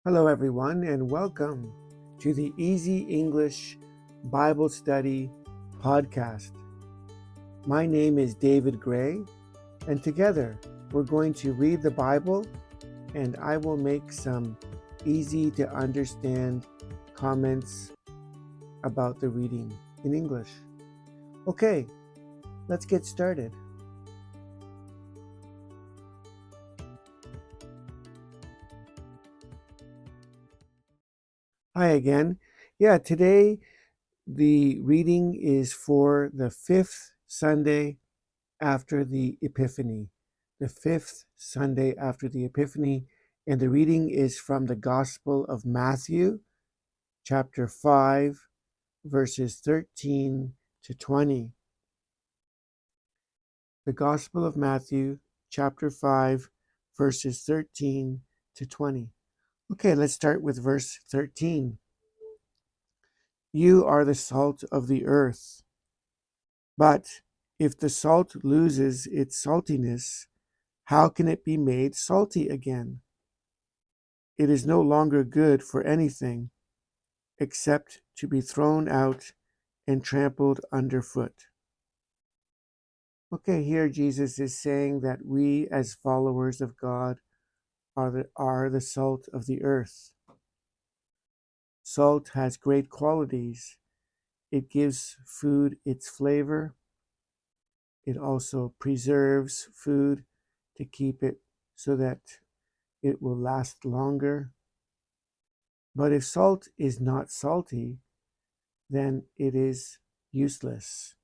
Hello, everyone, and welcome to the Easy English Bible Study podcast. My name is David Gray, and together we're going to read the Bible, and I will make some easy to understand comments about the reading in English. Okay, let's get started. Hi again. Today the reading is for the fifth Sunday after the Epiphany. The fifth Sunday after the Epiphany, and the reading is from the Gospel of Matthew, chapter 5, verses 13 to 20. The Gospel of Matthew, chapter 5, verses 13 to 20. Okay, let's start with verse 13. You are the salt of the earth. But if the salt loses its saltiness, how can it be made salty again? It is no longer good for anything except to be thrown out and trampled underfoot. Okay, here Jesus is saying that we as followers of God are the salt of the earth. Salt has great qualities. It gives food its flavor. It also preserves food to keep it so that it will last longer. But if salt is not salty, then it is useless.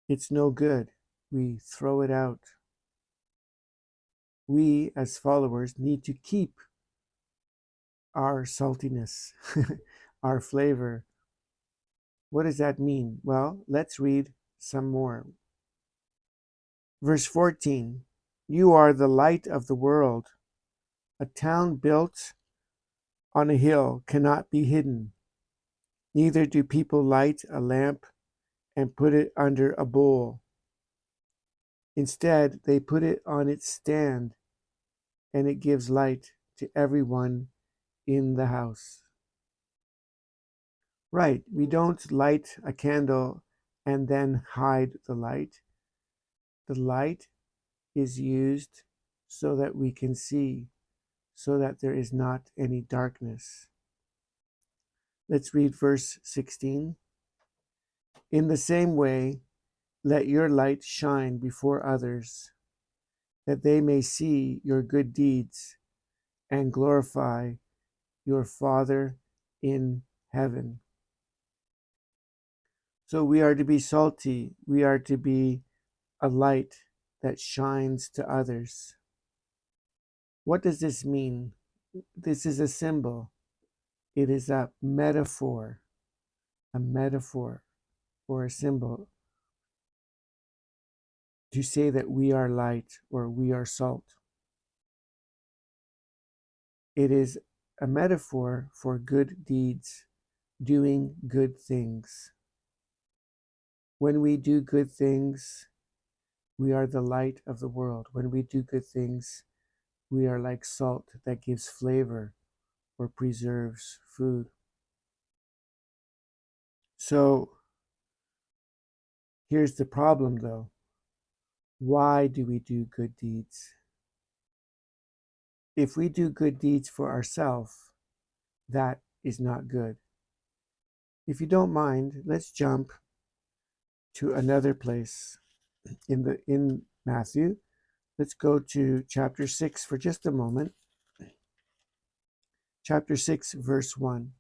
It's no good. We throw it out. We, as followers, need to keep our saltiness, our flavor. What does that mean? Well, let's read some more. Verse 14. You are the light of the world. A town built on a hill cannot be hidden. Neither do people light a lamp and put it under a bowl. Instead, they put it on its stand, and it gives light to everyone in the house. Right, we don't light a candle and then hide the light. The light is used so that we can see, so that there is not any darkness. Let's read verse 16. In the same way, let your light shine before others, that they may see your good deeds and glorify your Father in heaven. So we are to be salty. We are to be a light that shines to others. What does this mean? This is a symbol. It is a metaphor or a symbol to say that we are light or we are salt. It is a metaphor for good deeds, doing good things. When we do good things, we are the light of the world. When we do good things, we are like salt that gives flavor or preserves food. So here's the problem, though. Why do we do good deeds? If we do good deeds for ourselves, that is not good. If you don't mind, let's jump to another place in Matthew. Let's go to chapter 6 for just a moment. Chapter 6, verse 1.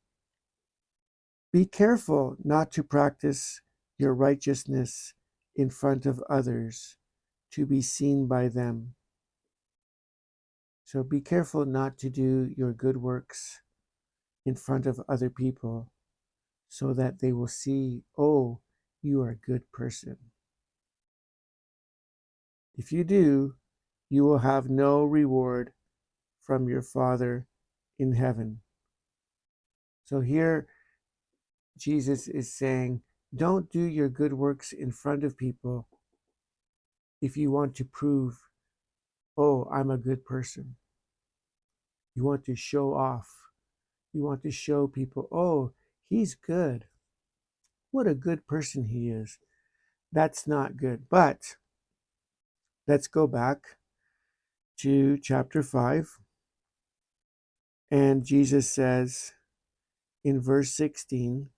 Be careful not to practice your righteousness in front of others to be seen by them. So be careful not to do your good works in front of other people so that they will see, oh, you are a good person. If you do, you will have no reward from your Father in heaven. So here Jesus is saying, don't do your good works in front of people if you want to prove, oh, I'm a good person. You want to show off. You want to show people, oh, he's good. What a good person he is. That's not good. But let's go back to chapter 5. And Jesus says in verse 16,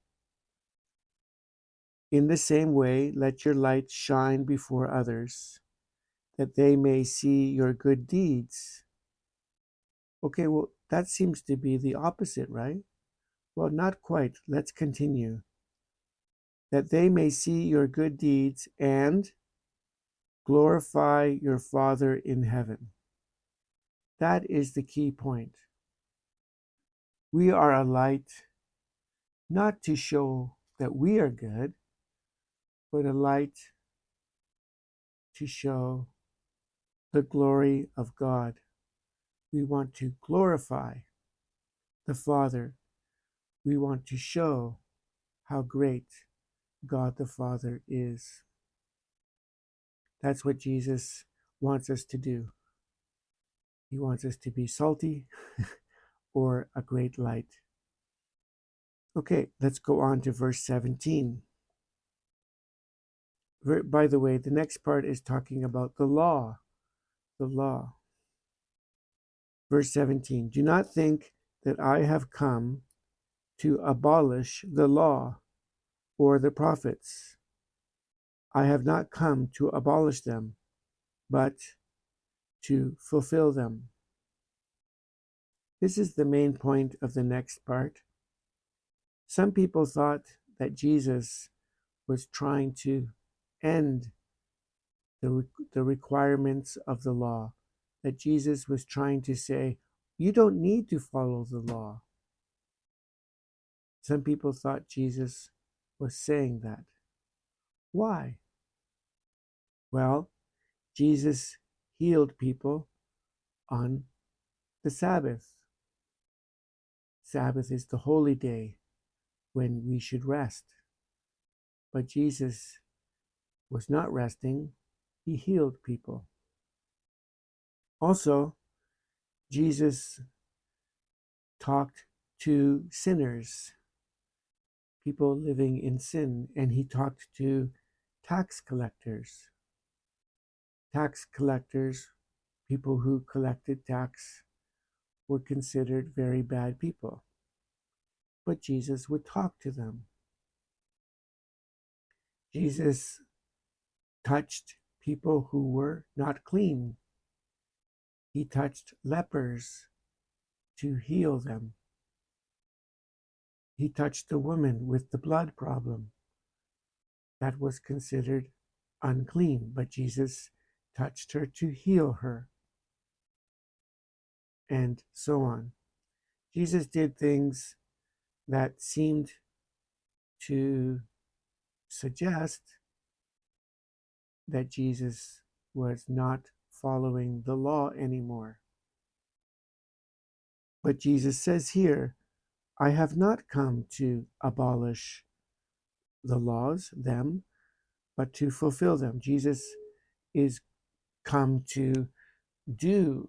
in the same way, let your light shine before others, that they may see your good deeds. Okay, well, that seems to be the opposite, right? Well, not quite. Let's continue. That they may see your good deeds and glorify your Father in heaven. That is the key point. We are a light not to show that we are good, but a light to show the glory of God. We want to glorify the Father. We want to show how great God the Father is. That's what Jesus wants us to do. He wants us to be salty or a great light. Okay, let's go on to verse 17. By the way, the next part is talking about the law. The law. Verse 17. Do not think that I have come to abolish the law or the prophets. I have not come to abolish them, but to fulfill them. This is the main point of the next part. Some people thought that Jesus was trying to end the requirements of the law, that Jesus was trying to say, you don't need to follow the law. Some people thought Jesus was saying that. Why? Well, Jesus healed people on the Sabbath. Sabbath is the holy day when we should rest. But Jesus was not resting, he healed people. Also, Jesus talked to sinners, people living in sin, and he talked to tax collectors. Tax collectors, people who collected tax, were considered very bad people. But Jesus would talk to them. Jesus touched people who were not clean. He touched lepers to heal them. He touched a woman with the blood problem that was considered unclean, but Jesus touched her to heal her, and so on. Jesus did things that seemed to suggest that Jesus was not following the law anymore. But Jesus says here, I have not come to abolish the laws, them, but to fulfill them. Jesus is come to do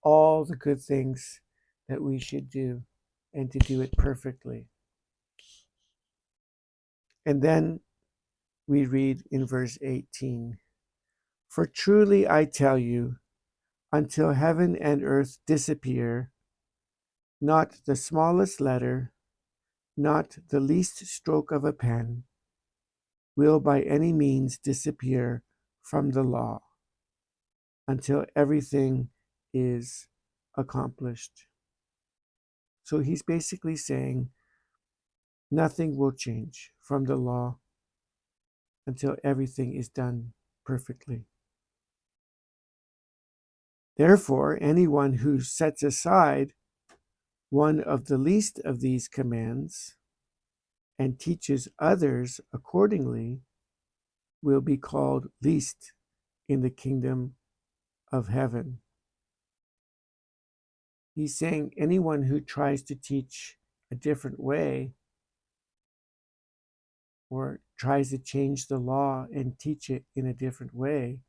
all the good things that we should do and to do it perfectly. And then we read in verse 18, for truly I tell you, until heaven and earth disappear, not the smallest letter, not the least stroke of a pen, will by any means disappear from the law until everything is accomplished. So he's basically saying nothing will change from the law until everything is done perfectly. Therefore, anyone who sets aside one of the least of these commands and teaches others accordingly will be called least in the kingdom of heaven. He's saying anyone who tries to teach a different way or tries to change the law and teach it in a different way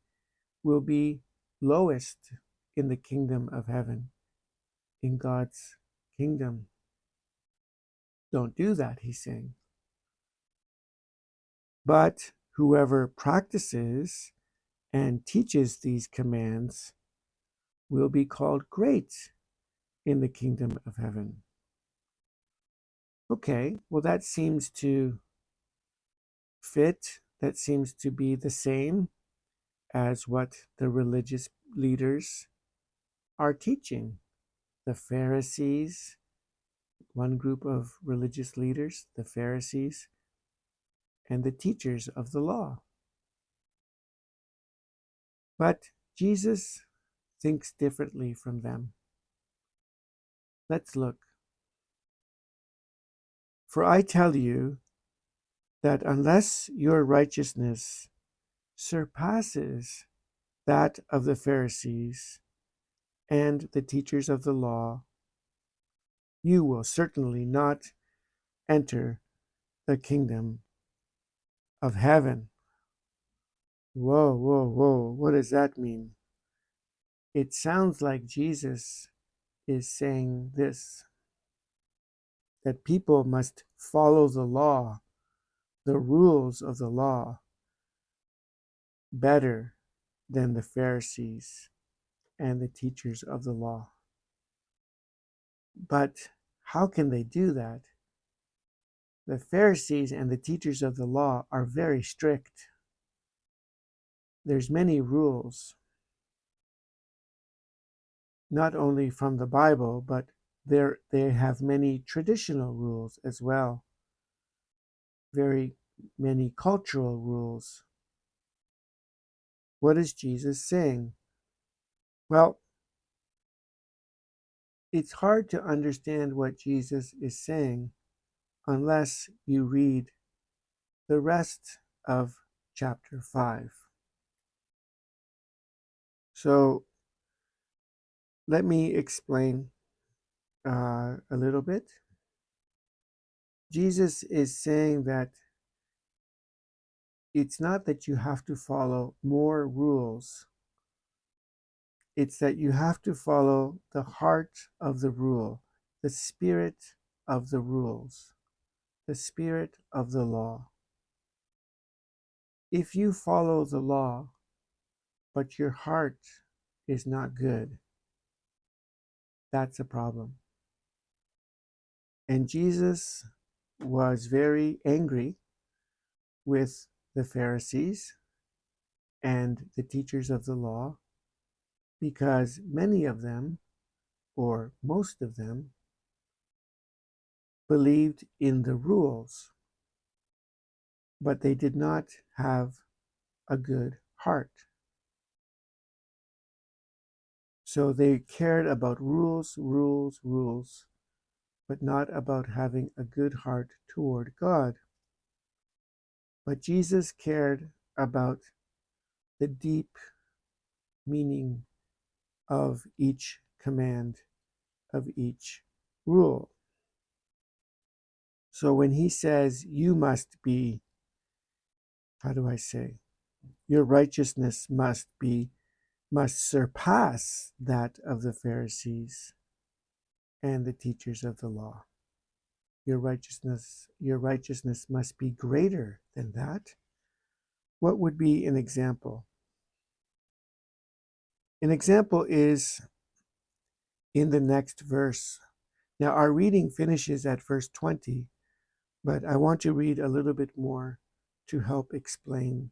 will be lowest in the kingdom of heaven. in God's kingdom. Don't do that, he's saying. But whoever practices and teaches these commands will be called great in the kingdom of heaven. Okay, well, that seems to fit. That seems to be the same as what the religious leaders are teaching. The Pharisees, one group of religious leaders, the Pharisees, and the teachers of the law. But Jesus thinks differently from them. Let's look. For I tell you that unless your righteousness surpasses that of the Pharisees and the teachers of the law, you will certainly not enter the kingdom of heaven. Whoa, whoa, whoa. What does that mean? It sounds like Jesus is saying this, that people must follow the law, the rules of the law, better than the Pharisees and the teachers of the law. But how can they do that? The Pharisees and the teachers of the law are very strict. There's many rules, not only from the Bible, but they have many traditional rules as well, very many cultural rules. What is Jesus saying? Well, it's hard to understand what Jesus is saying unless you read the rest of chapter 5. So let me explain a little bit. Jesus is saying that it's not that you have to follow more rules. It's that you have to follow the heart of the rule, the spirit of the rules, the spirit of the law. If you follow the law, but your heart is not good, that's a problem. And Jesus was very angry with the Pharisees and the teachers of the law because many of them, or most of them, believed in the rules, but they did not have a good heart. So they cared about rules, rules, rules, but not about having a good heart toward God. But Jesus cared about the deep meaning of each command, of each rule. So when he says, you must be, how do I say, your righteousness must surpass that of the Pharisees and the teachers of the law. Your righteousness must be greater than that. What would be an example? An example is in the next verse. Now, our reading finishes at verse 20, but I want to read a little bit more to help explain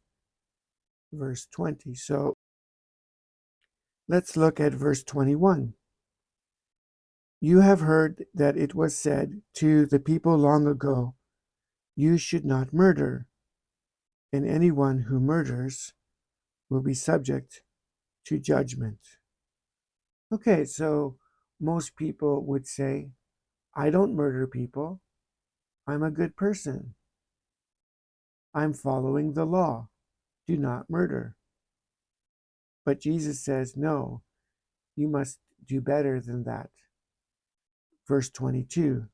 verse 20. So let's look at verse 21. You have heard that it was said to the people long ago, you should not murder, and anyone who murders will be subject to judgment. Okay, so most people would say, I don't murder people. I'm a good person. I'm following the law. Do not murder. But Jesus says, no, you must do better than that. Verse 22,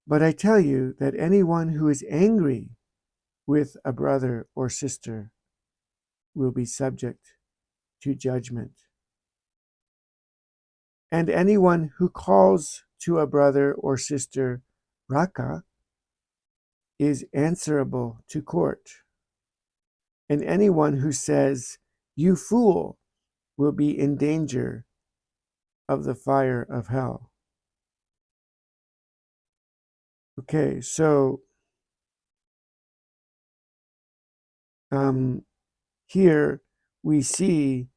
but I tell you that anyone who is angry with a brother or sister will be subject to judgment. And anyone who calls to a brother or sister Raka is answerable to court. And anyone who says, "You fool," will be in danger of the fire of hell. Okay, so here we see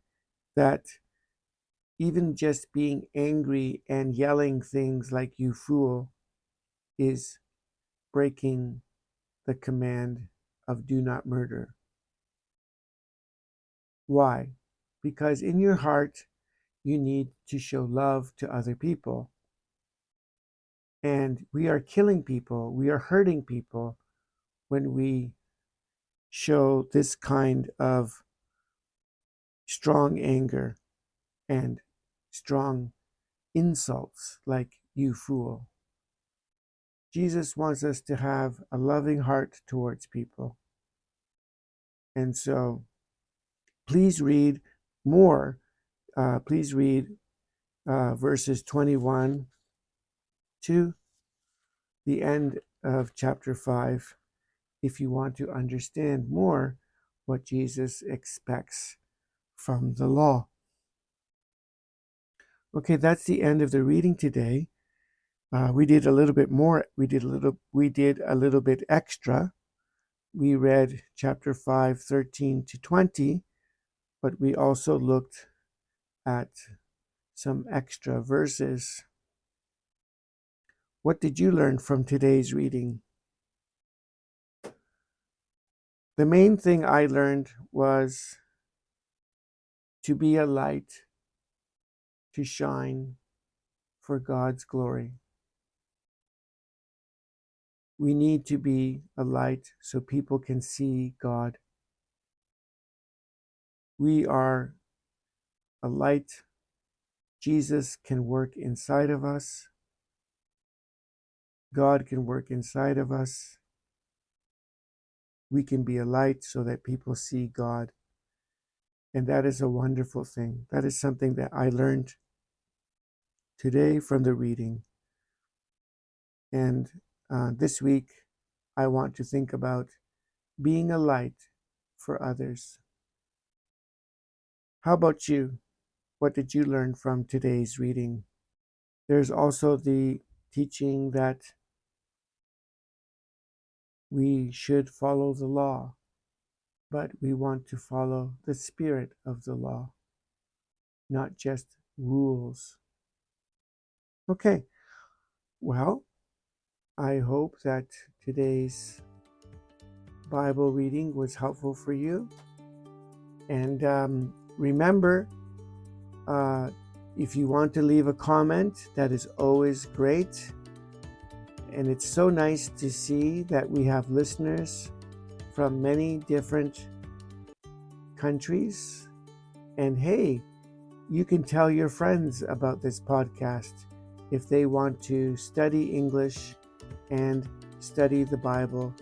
that even just being angry and yelling things like "you fool" is breaking the command of do not murder. Why? Because in your heart, you need to show love to other people. And we are killing people, we are hurting people when we show this kind of strong anger and strong insults like "you fool." Jesus wants us to have a loving heart towards people. And so please read more. Please read verses 21 to the end of chapter 5 if you want to understand more what Jesus expects from the law. Okay, that's the end of the reading today. We did a little bit more. We did a little bit extra. We read chapter 5, 13 to 20, but we also looked at some extra verses. What did you learn from today's reading? The main thing I learned was to be a light, to shine for God's glory. We need to be a light so people can see God. We are a light. Jesus can work inside of us. God can work inside of us. We can be a light so that people see God. And that is a wonderful thing. That is something that I learned today from the reading. And this week, I want to think about being a light for others. How about you? What did you learn from today's reading? There's also the teaching that we should follow the law, but we want to follow the spirit of the law, not just rules. Okay, well, I hope that today's Bible reading was helpful for you. And remember, if you want to leave a comment, that is always great. And it's so nice to see that we have listeners from many different countries. And hey, you can tell your friends about this podcast if they want to study English and study the Bible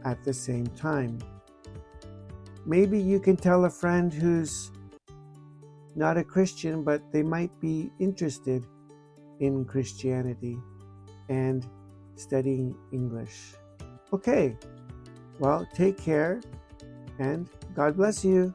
at the same time. Maybe you can tell a friend who's not a Christian, but they might be interested in Christianity and studying English. Okay, well, take care and God bless you.